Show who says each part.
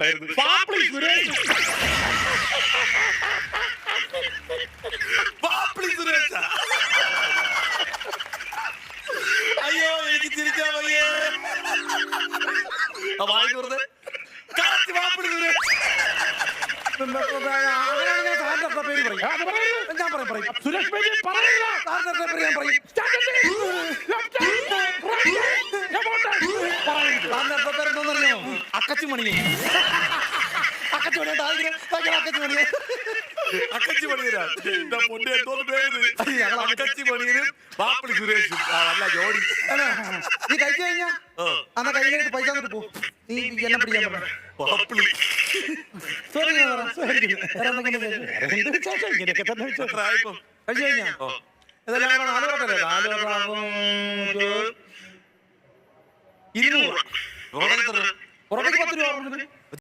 Speaker 1: ഉണ്ടായിരുന്നു. അയ്യോ എനിക്ക് ചിരിച്ചാ വയ്യേ. വാങ്ങി വെറുതെ വാപ്പിളി സുരേഷ്. അക്കച്ചിമണിയെ അക്കച്ചിമണിയനും വാപ്പിളി സുരേഷും നല്ല ജോഡി.
Speaker 2: നീ കഴിച്ചു കഴിഞ്ഞാ അന്ന കൈ കഴിഞ്ഞിട്ട് പൈസ തന്നിട്ട് പോ. നീ എന്നെ പിടിക്കാൻ പറഞ്ഞു. കഴിച്ചു കഴിഞ്ഞാ ഇതെല്ലാം 4 പേർക്കല്ലേ? 4 200 പുറത്തേക്ക് 10 രൂപ.